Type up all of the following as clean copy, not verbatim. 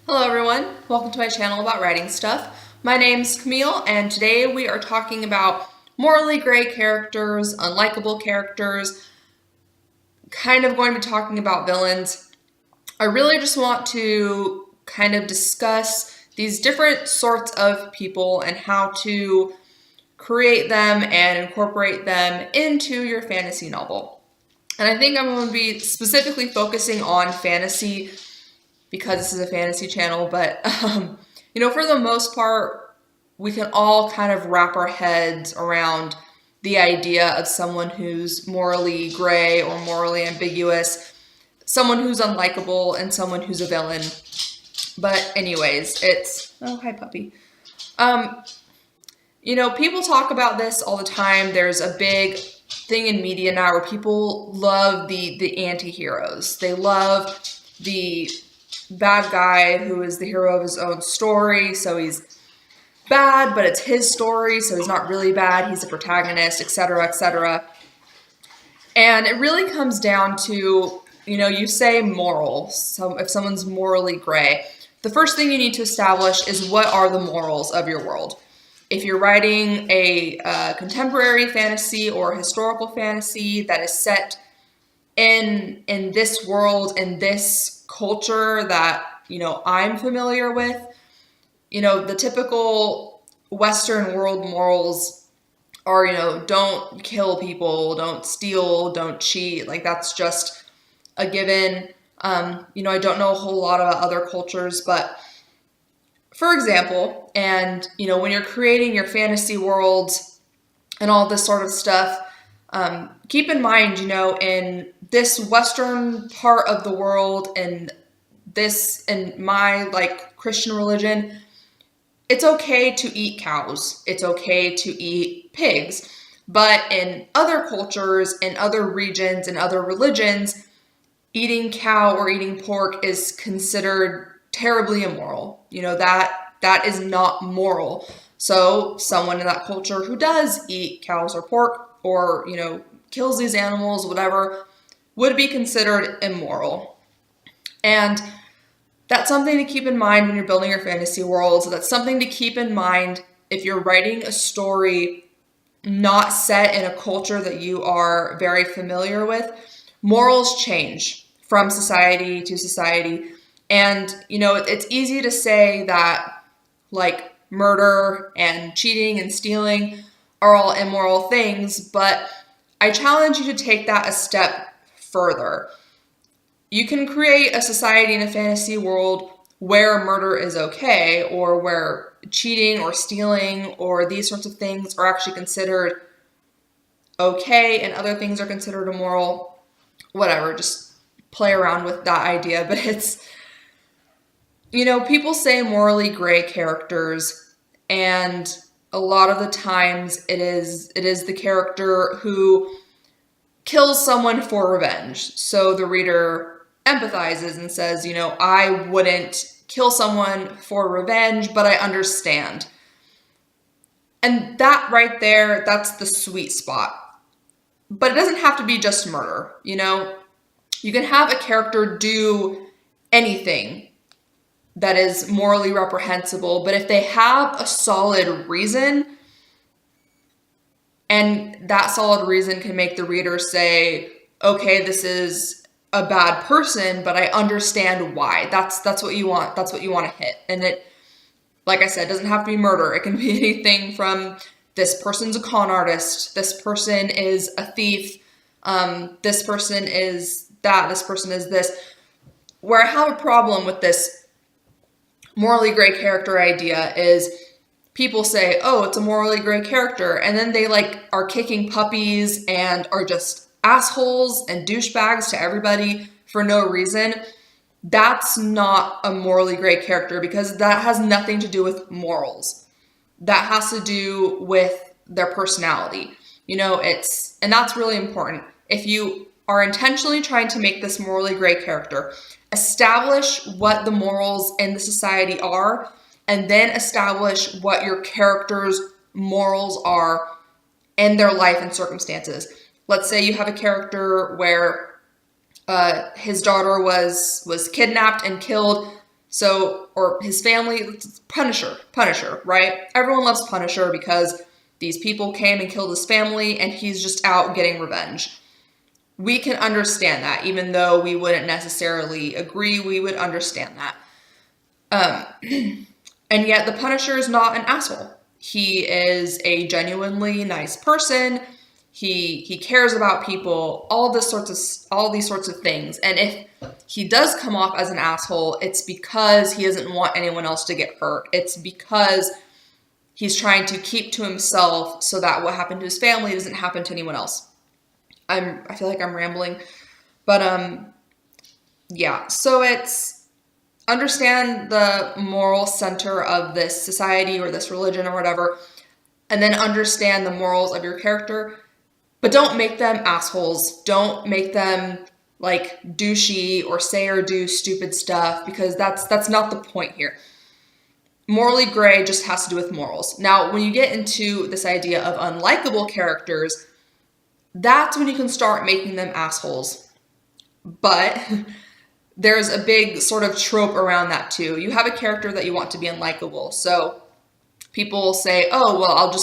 Hello everyone, welcome to my channel about writing stuff. My name's Camille and today we are talking about morally gray characters, unlikable characters, kind of going to be talking about villains. I really just want to kind of discuss these different sorts of people and how to create them and incorporate them into your fantasy novel. And I think I'm going to be specifically focusing on fantasy because this is a fantasy channel, but for the most part, we can all kind of wrap our heads around the idea of someone who's morally gray or morally ambiguous, someone who's unlikable, and someone who's a villain. But anyways, oh, hi puppy. People talk about this all the time. There's a big thing in media now where people love the anti-heroes. They love the bad guy who is the hero of his own story, so he's bad, but it's his story, so he's not really bad, he's the protagonist, etc., etc. And it really comes down to, you say moral, so if someone's morally gray, the first thing you need to establish is what are the morals of your world. If you're writing a contemporary fantasy or historical fantasy that is set in this world, in this culture that, I'm familiar with, the typical Western world morals are, don't kill people, don't steal, don't cheat. Like, that's just a given. I don't know a whole lot about other cultures, but for example, and, when you're creating your fantasy worlds and all this sort of stuff, keep in mind, in this Western part of the world and my Christian religion, it's okay to eat cows. It's okay to eat pigs. But in other cultures, in other regions, in other religions, eating cow or eating pork is considered terribly immoral. That is not moral. So someone in that culture who does eat cows or pork or, kills these animals, whatever, would be considered immoral. And that's something to keep in mind when you're building your fantasy world. So that's something to keep in mind if you're writing a story not set in a culture that you are very familiar with. Morals change from society to society. And, it's easy to say that, murder and cheating and stealing are all immoral things, but I challenge you to take that a step further. You can create a society in a fantasy world where murder is okay, or where cheating or stealing or these sorts of things are actually considered okay and other things are considered immoral. Whatever, just play around with that idea. But it's, people say morally gray characters, and a lot of the times it is the character who kills someone for revenge. So the reader empathizes and says, I wouldn't kill someone for revenge, but I understand. And that right there, that's the sweet spot. But it doesn't have to be just murder, You can have a character do anything that is morally reprehensible, but if they have a solid reason, and that solid reason can make the reader say, okay, this is a bad person, but I understand why. That's what you want. That's what you want to hit. And it, like I said, doesn't have to be murder. It can be anything from this person's a con artist, this person is a thief, this person is that, this person is this. Where I have a problem with this morally gray character idea is people say, oh, it's a morally gray character, and then they are kicking puppies and are just assholes and douchebags to everybody for no reason. That's not a morally gray character, because that has nothing to do with morals. That has to do with their personality. And that's really important. If you are intentionally trying to make this morally gray character, establish what the morals in the society are, and then establish what your character's morals are in their life and circumstances. Let's say you have a character where his daughter was kidnapped and killed So, or his family, Punisher, right? Everyone loves Punisher because these people came and killed his family and he's just out getting revenge. We can understand that, even though we wouldn't necessarily agree, we would understand that. And yet the Punisher is not an asshole. He is a genuinely nice person. He cares about people, all these sorts of things. And if he does come off as an asshole, it's because he doesn't want anyone else to get hurt. It's because he's trying to keep to himself so that what happened to his family doesn't happen to anyone else. I feel like I'm rambling, but yeah. So it's understand the moral center of this society or this religion or whatever, and then understand the morals of your character. But don't make them assholes. Don't make them like douchey or say or do stupid stuff, because that's not the point here. Morally gray just has to do with morals. Now, when you get into this idea of unlikable characters, that's when you can start making them assholes. But there's a big sort of trope around that too. You have a character that you want to be unlikable. So people will say, oh, well,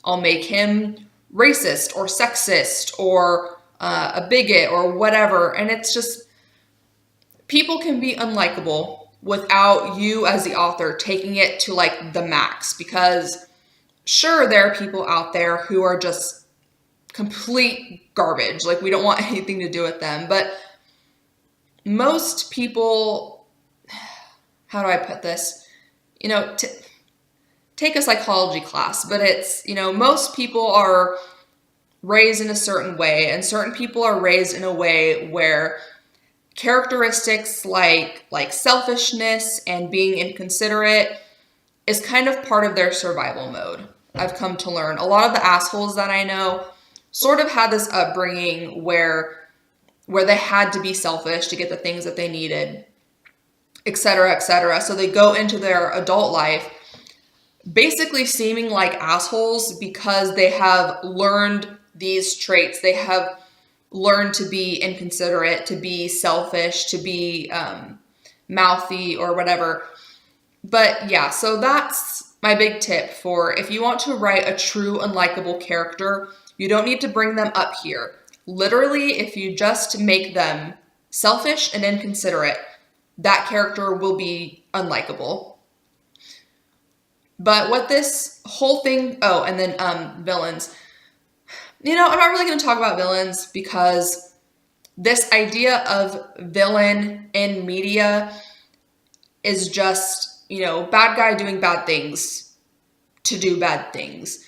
I'll make him racist or sexist or a bigot or whatever. And it's just, people can be unlikable without you as the author taking it to like the max, because sure, there are people out there who are just complete garbage. Like, we don't want anything to do with them. But most people, how do I put this? Take a psychology class, but it's, most people are raised in a certain way, and certain people are raised in a way where characteristics like selfishness and being inconsiderate is kind of part of their survival mode. I've come to learn a lot of the assholes that I know sort of had this upbringing where they had to be selfish to get the things that they needed, etc., etc. So they go into their adult life basically seeming like assholes because they have learned these traits. They have learned to be inconsiderate, to be selfish, to be mouthy or whatever. But yeah, so that's my big tip for if you want to write a true unlikable character, you don't need to bring them up here. Literally, if you just make them selfish and inconsiderate, that character will be unlikable. But what this whole thing, and then villains. I'm not really going to talk about villains because this idea of villain in media is just, bad guy doing bad things to do bad things.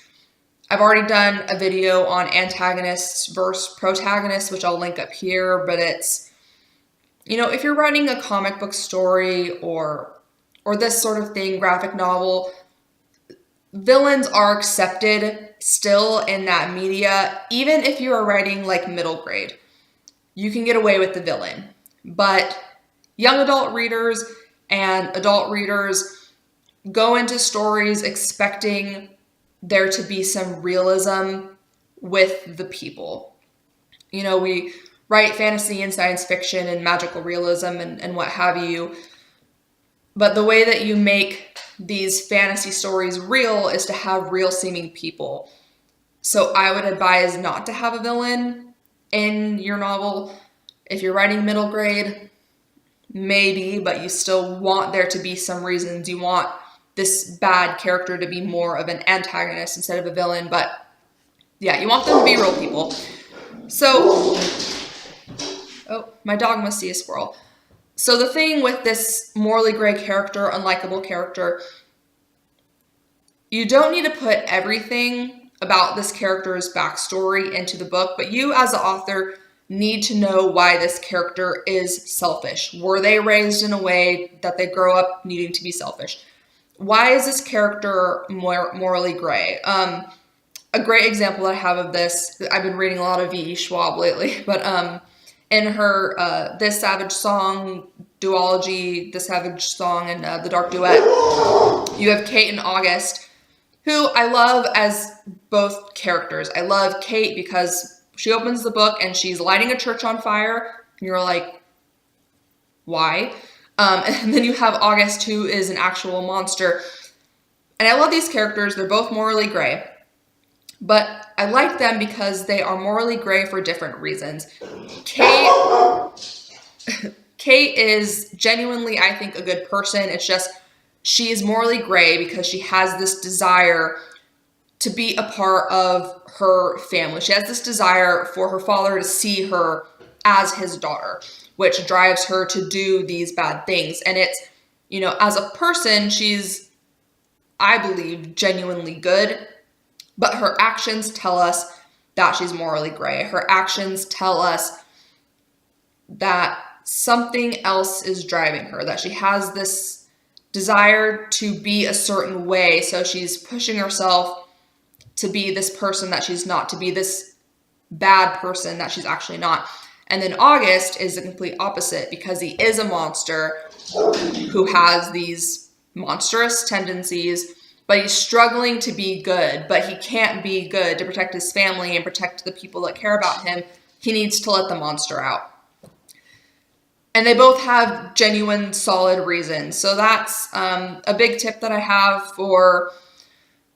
I've already done a video on antagonists versus protagonists, which I'll link up here, but it's, if you're writing a comic book story or this sort of thing, graphic novel, villains are accepted still in that media. Even if you are writing like middle grade, you can get away with the villain. But young adult readers and adult readers go into stories expecting there to be some realism with the people. We write fantasy and science fiction and magical realism and what have you. But the way that you make these fantasy stories real is to have real seeming people. So I would advise not to have a villain in your novel. If you're writing middle grade, maybe, but you still want there to be some reasons. You want this bad character to be more of an antagonist instead of a villain. But yeah, you want them to be real people. So, my dog must see a squirrel. So the thing with this morally gray character, unlikable character, you don't need to put everything about this character's backstory into the book, but you as the author need to know why this character is selfish. Were they raised in a way that they grow up needing to be selfish? Why is this character morally gray? A great example that I have of this, I've been reading a lot of V.E. Schwab lately, but in her This Savage Song duology, The Savage Song and The Dark Duet, you have Kate and August, who I love as both characters. I love Kate because she opens the book and she's lighting a church on fire, and you're like, why? And then you have August, who is an actual monster. And I love these characters. They're both morally gray. But I like them because they are morally gray for different reasons. Kate is genuinely, I think, a good person. It's just she is morally gray because she has this desire to be a part of her family. She has this desire for her father to see her as his daughter, which drives her to do these bad things. And it's, you know, as a person, she's, I believe, genuinely good, but her actions tell us that she's morally gray. Her actions tell us that something else is driving her, that she has this desire to be a certain way. So she's pushing herself to be this person that she's not, to be this bad person that she's actually not. And then August is the complete opposite because he is a monster who has these monstrous tendencies, but he's struggling to be good, but he can't be good to protect his family and protect the people that care about him. He needs to let the monster out. And they both have genuine, solid reasons. So that's a big tip that I have for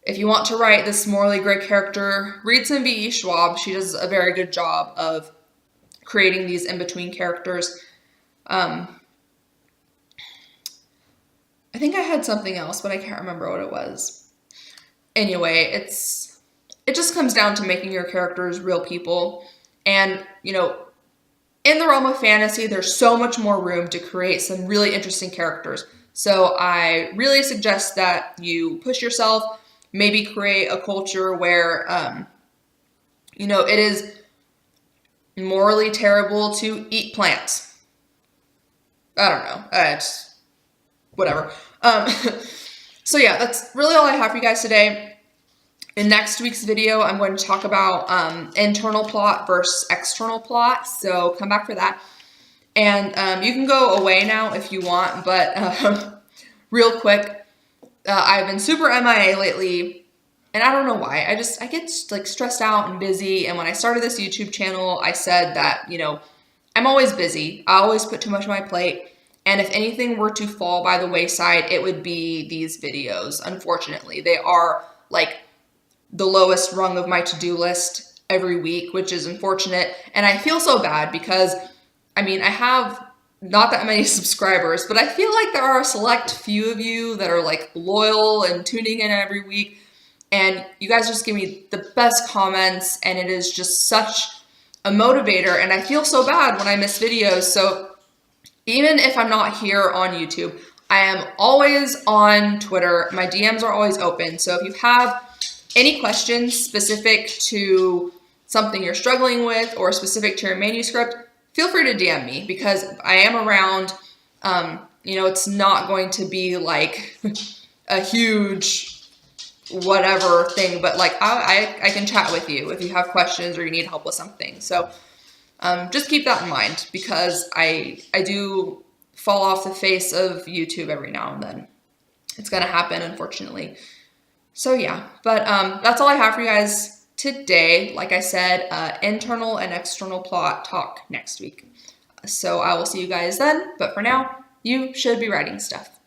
if you want to write this morally gray character, read some V.E. Schwab. She does a very good job of creating these in-between characters. I think I had something else, but I can't remember what it was. Anyway, it just comes down to making your characters real people. And, you know, in the realm of fantasy, there's so much more room to create some really interesting characters. So I really suggest that you push yourself, maybe create a culture where, you know, it is morally terrible to eat plants. I don't know. It's whatever. So yeah, that's really all I have for you guys today. In next week's video, I'm going to talk about internal plot versus external plot. So come back for that. And you can go away now if you want, but real quick, I've been super MIA lately. And I don't know why. I get like stressed out and busy. And when I started this YouTube channel, I said that, you know, I'm always busy. I always put too much on my plate. And if anything were to fall by the wayside, it would be these videos. Unfortunately, they are like the lowest rung of my to-do list every week, which is unfortunate. And I feel so bad because, I mean, I have not that many subscribers, but I feel like there are a select few of you that are like loyal and tuning in every week. And you guys just give me the best comments, and it is just such a motivator. And I feel so bad when I miss videos. So even if I'm not here on YouTube, I am always on Twitter. My DMs are always open. So if you have any questions specific to something you're struggling with or specific to your manuscript, feel free to DM me because I am around. You know, it's not going to be like a huge whatever thing, but like I can chat with you if you have questions or you need help with something. So just keep that in mind because I do fall off the face of YouTube every now and then. It's going to happen, unfortunately. So yeah, but that's all I have for you guys today. Like I said, internal and external plot talk next week. So I will see you guys then. But for now, you should be writing stuff.